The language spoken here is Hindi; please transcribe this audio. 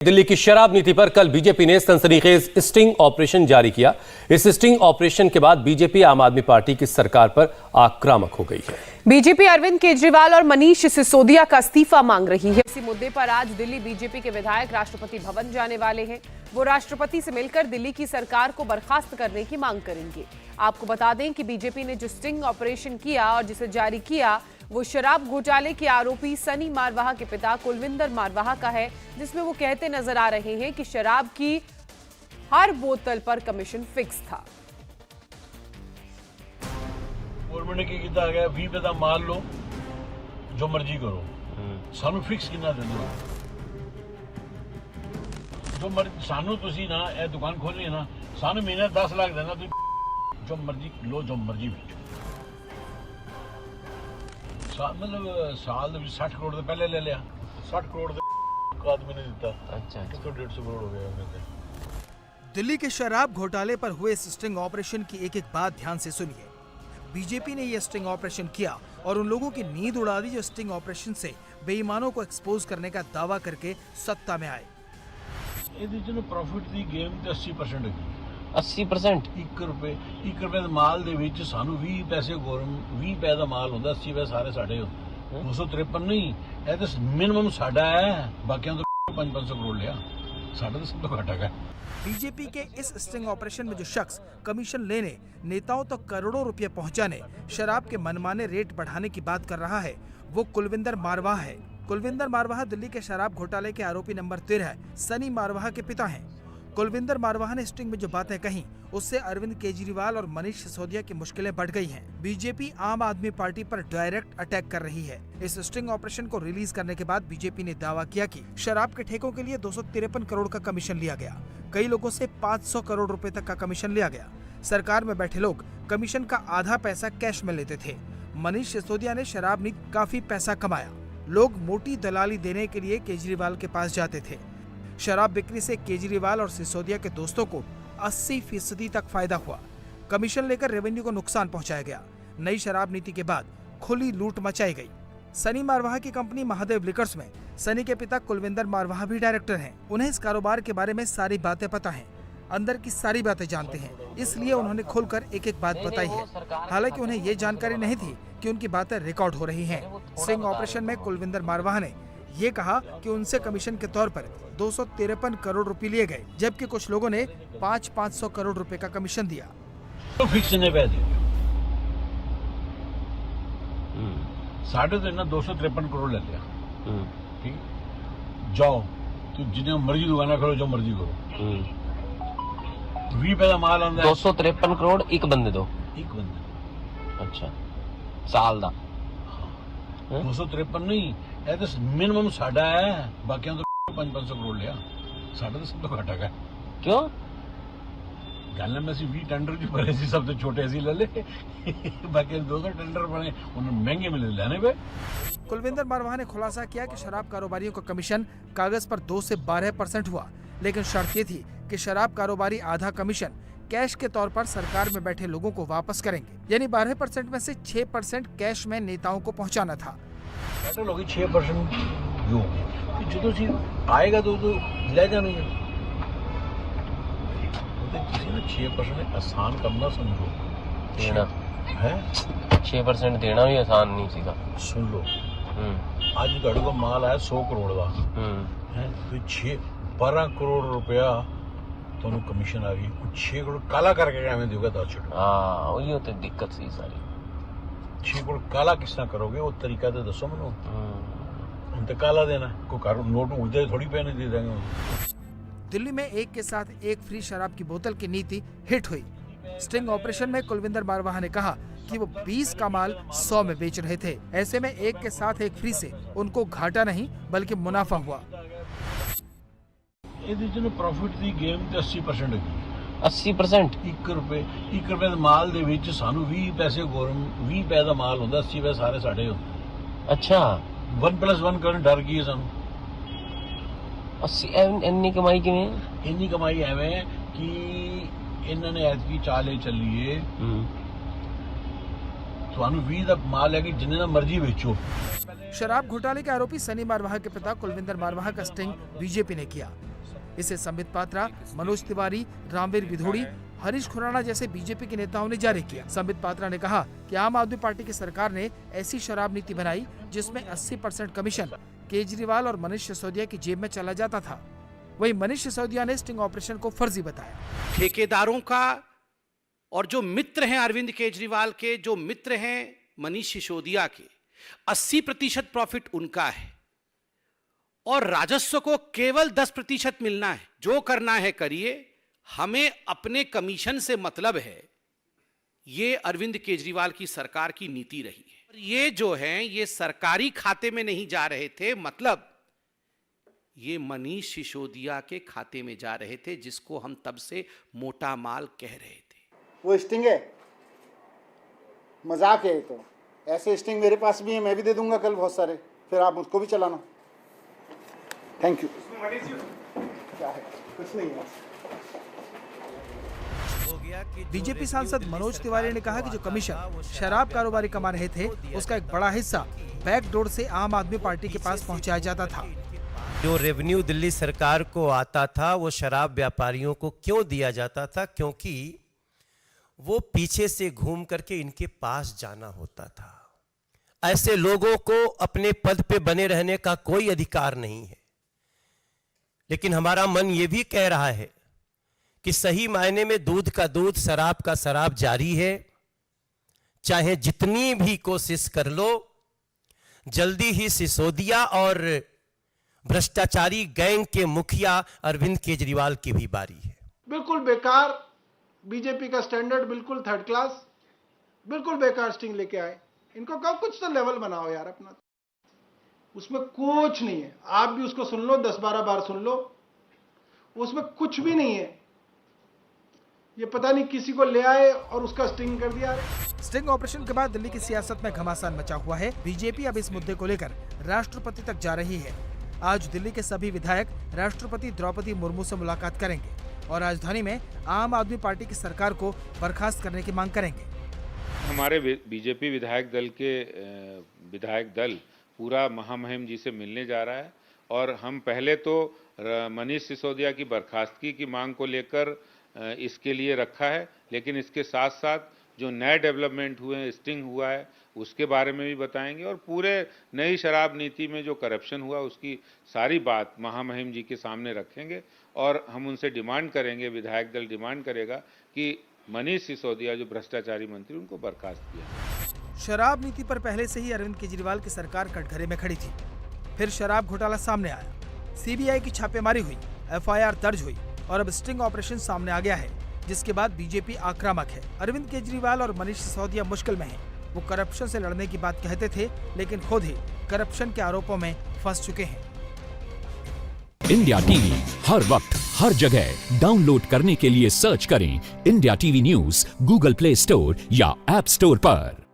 दिल्ली की शराब नीति पर कल बीजेपी ने सनसनीखेज स्टिंग ऑपरेशन जारी किया। इस स्टिंग ऑपरेशन के बाद बीजेपी आम आदमी पार्टी की सरकार पर आक्रामक हो गई है। बीजेपी अरविंद केजरीवाल और मनीष सिसोदिया का इस्तीफा मांग रही है। इसी मुद्दे पर आज दिल्ली बीजेपी के विधायक राष्ट्रपति भवन जाने वाले हैं। वो राष्ट्रपति से मिलकर दिल्ली की सरकार को बर्खास्त करने की मांग करेंगे। आपको बता दें कि बीजेपी ने जो स्टिंग ऑपरेशन किया और जिसे जारी किया वो शराब घोटाले के आरोपी सनी मारवाहा के पिता कुलविंदर मारवाहा का है, जिसमें वो कहते नजर आ रहे हैं कि शराब की हर बोतल पर कमीशन फिक्स था। गवर्नमेंट ने कीता है 20 रुपए का माल लो जो मर्जी करो, सानू फिक्स कितना दे दो जो मर्जी सानू तुसी ना ए दुकान खोलनी है ना सानू महीने 10 लाख देना तुम जो मर्जी लो जो मर्जी बेचो। मतलब साल 60 करोड़ से पहले ले लिया 60 करोड़ आदमी ने दिता। अच्छा तो 150 करोड़ हो गया। दिल्ली के शराब घोटाले पर हुए इस स्टिंग ऑपरेशन की एक एक बात ध्यान से सुनिए। बीजेपी ने यह स्टिंग ऑपरेशन किया और उन लोगों की नींद उड़ा दी जो स्टिंग ऑपरेशन से बेईमानों को एक्सपोज करने का दावा करके सत्ता में आए। प्रॉफिट दी गेम 80% है 80% 1 रुपए माल दे विच सानू 20 पैसे 20 पैसे का माल होंदा 80 पैसे सारे साडे होंदे 253 नहीं ए तो मिनिमम साडा है, बाकियां तो 500 करोड़ लिया साडा तो सब तो घाटा है। बीजेपी के इस स्टिंग ऑपरेशन में जो शख्स कमीशन लेने, नेताओं तक करोड़ों रुपए पहुंचाने, शराब के मनमाने रेट बढ़ाने की बात कर रहा है वो कुलविंदर मारवाहा है। कुलविंदर मारवाहा दिल्ली के शराब घोटाले के आरोपी नंबर 13 सनी मारवाहा के पिता हैं। कुलविंदर मारवाहा ने स्टिंग में जो बातें कही उससे अरविंद केजरीवाल और मनीष सिसोदिया की मुश्किलें बढ़ गई हैं। बीजेपी आम आदमी पार्टी पर डायरेक्ट अटैक कर रही है। इस स्टिंग ऑपरेशन को रिलीज करने के बाद बीजेपी ने दावा किया कि शराब के ठेकों के लिए 253 करोड़ का कमीशन लिया गया। कई लोगों से 500 करोड़ रुपए तक का कमीशन लिया गया। सरकार में बैठे लोग कमीशन का आधा पैसा कैश में लेते थे। मनीष सिसोदिया ने शराब नीति काफी पैसा कमाया। लोग मोटी दलाली देने के लिए केजरीवाल के पास जाते थे। शराब बिक्री से केजरीवाल और सिसोदिया के दोस्तों को 80% तक फायदा हुआ। कमीशन लेकर रेवेन्यू को नुकसान पहुंचाया गया। नई शराब नीति के बाद खुली लूट मचाई गई। सनी मारवाहा की कंपनी महादेव लिकर्स में सनी के पिता कुलविंदर मारवाहा भी डायरेक्टर हैं। उन्हें इस कारोबार के बारे में सारी बातें पता हैं, अंदर की सारी बातें जानते हैं, इसलिए उन्होंने खुलकर एक एक बात बताई है। हालांकि उन्हें ये जानकारी नहीं थी कि उनकी बातें रिकॉर्ड हो रही हैं। स्टिंग ऑपरेशन में कुलविंदर मारवाहा ने ये कहा कि उनसे कमीशन के तौर पर 253 करोड़ रुपए लिए गए, जबकि कुछ लोगों ने 500 करोड़ रुपए का कमीशन दिया। तो फिक्स ने पैसे साढ़े तो ना 253 करोड़ ले लिया। ठीक जाओ तू जिन्हें मर्जी दुकाना खोलो जो मर्जी करो 20 पैसा माल आंदा 253 करोड़ एक बंदे दो एक बंदे। अच्छा साल दा 253 नहीं ए तो मिनिमम साडा है, बाकियां तो 500 करोड़ लिया साडा तो सब तो घाटा है। क्यों गल में 20 टेंडर जो भरे सी सब तो छोटे सी ले ले बाकी 200 टेंडर बने उन्होंने महंगे में लेने पे। कुलविंदर मारवाहा ने खुलासा किया कि शराब कारोबारियों का कमीशन कागज पर 2 से 12% हुआ, लेकिन शर्त ये थी कि शराब कारोबारी आधा कमीशन कैश के तौर पर सरकार में बैठे लोगों को वापस करेंगे, यानी 12% में से 6% कैश में नेताओं को पहुंचाना था। 6% जो जो आएगा तो ले जाने 6% आसान करना समझो देना है 6% देना भी आसान नहीं सीधा। सुन लो आज ਤੁਹਾਡੇ ਕੋਲ माल आया 100 करोड़ का है तो 12 करोड़ रुपया तो कमीशन आ गई 6 करोड़ काला करके एवं दोगे तो छोड़ो। हाँ वही होते दिक्कत सी सारी 6 करोड़ काला किस तरह करोगे वो तरीका तो दसो मैनू। हम तो काला देना कोई नोट उधर थोड़ी पहने दे देंगे। दिल्ली में एक के साथ एक फ्री शराब की बोतल की नीति हिट हुई। स्टिंग ऑपरेशन में कुलविंदर मारवाहा ने कहा कि वो 20 का माल 100 में बेच रहे थे। ऐसे में एक के साथ एक फ्री से उनको घाटा नहीं बल्कि मुनाफा हुआ। प्रॉफिट दी गेम 80% है 80% 1 रुपए माल दे विच सानू 20 पैसे 20 पैसे का माल होंदा 80 पैसे सारे साडे होंदे। अच्छा 1+1 करन डर गई है सानू 80 इतनी कमाई किवें इन्नी कमाई एवें कि इन्होंने ऐतकी चाले चलिए ਤੁਹਾਨੂੰ 20 ਦਾ ਮਾਲ ਹੈ कि जिन्ने ਦਾ मर्जी बेचो। शराब घोटाले के आरोपी सनी मारवाहा के पिता कुलविंदर मारवाहा का स्टिंग बीजेपी ने किया। इसे संबित पात्रा, मनोज तिवारी, रामवीर विधोड़ी, हरीश खुराना जैसे बीजेपी के नेताओं ने जारी किया। संबित पात्रा ने कहा कि आम आदमी पार्टी की सरकार ने ऐसी शराब नीति बनाई जिसमें 80% कमीशन केजरीवाल और मनीष सिसोदिया की जेब में चला जाता था। वहीं मनीष सिसोदिया ने स्टिंग ऑपरेशन को फर्जी बताया। ठेकेदारों का और जो मित्र हैं अरविंद केजरीवाल के, जो मित्र हैं मनीष सिसोदिया के, 80% प्रॉफिट उनका है और राजस्व को केवल 10% मिलना है। जो करना है करिए, हमें अपने कमीशन से मतलब है। ये अरविंद केजरीवाल की सरकार की नीति रही है। ये जो हैं ये सरकारी खाते में नहीं जा रहे थे, मतलब ये मनीष सिसोदिया के खाते में जा रहे थे, जिसको हम तब से मोटा माल कह रहे थे। वो स्टिंग है, मजाक है। तो ऐसे स्टिंग मेरे पास भी है, मैं भी दे दूंगा कल बहुत सारे, फिर आप उसको भी चलाना। Thank you. क्या है? कुछ नहीं है। बीजेपी सांसद मनोज तिवारी ने कहा कि जो कमीशन शराब कारोबारी कमा रहे थे, उसका एक बड़ा हिस्सा बैकडोर से आम आदमी पार्टी के पास पहुंचाया जाता था। जो रेवेन्यू दिल्ली सरकार को आता था वो शराब व्यापारियों को क्यों दिया जाता था? क्योंकि वो पीछे से घूम करके इनके पास जाना होता था। ऐसे लोगों को अपने पद पे बने रहने का कोई अधिकार नहीं है। लेकिन हमारा मन ये भी कह रहा है कि सही मायने में दूध का दूध, शराब का शराब जारी है। चाहे जितनी भी कोशिश कर लो, जल्दी ही सिसोदिया और भ्रष्टाचारी गैंग के मुखिया अरविंद केजरीवाल की भी बारी है। बिल्कुल बेकार, बीजेपी का स्टैंडर्ड बिल्कुल थर्ड क्लास, बिल्कुल बेकार स्टिंग लेके आए। इनको कहो कुछ तो लेवल बनाओ यार अपना। उसमें कुछ नहीं है, आप भी उसको सुन लो, 10-12 बार सुन लो, उसमें कुछ भी नहीं है। ये पता नहीं किसी को ले आए और उसका स्टिंग कर दिया। स्टिंग ऑपरेशन के बाद दिल्ली की सियासत में घमासान मचा हुआ है। बीजेपी अब इस मुद्दे को लेकर राष्ट्रपति तक जा रही है। आज दिल्ली के सभी विधायक राष्ट्रपति द्रौपदी मुर्मू से मुलाकात करेंगे और राजधानी में आम आदमी पार्टी की सरकार को बर्खास्त करने की मांग करेंगे। हमारे बीजेपी विधायक दल के विधायक दल पूरा महामहिम जी से मिलने जा रहा है और हम पहले तो मनीष सिसोदिया की बर्खास्तगी की मांग को लेकर इसके लिए रखा है, लेकिन इसके साथ साथ जो नए डेवलपमेंट हुए हैं, स्टिंग हुआ है, उसके बारे में भी बताएंगे और पूरे नई शराब नीति में जो करप्शन हुआ उसकी सारी बात महामहिम जी के सामने रखेंगे और हम उनसे डिमांड करेंगे, विधायक दल डिमांड करेगा कि मनीष सिसोदिया जो भ्रष्टाचारी मंत्री, उनको बर्खास्त किया। शराब नीति पर पहले से ही अरविंद केजरीवाल की सरकार कटघरे में खड़ी थी। फिर शराब घोटाला सामने आया, सीबीआई की छापेमारी हुई, एफआईआर दर्ज हुई और अब स्टिंग ऑपरेशन सामने आ गया है, जिसके बाद बीजेपी आक्रामक है। अरविंद केजरीवाल और मनीष सिसोदिया मुश्किल में हैं। वो करप्शन से लड़ने की बात कहते थे, लेकिन खुद ही करप्शन के आरोपों में फंस चुके हैं। इंडिया टीवी हर वक्त हर जगह डाउनलोड करने के लिए सर्च करें India TV news Google play store या ऐप स्टोर पर।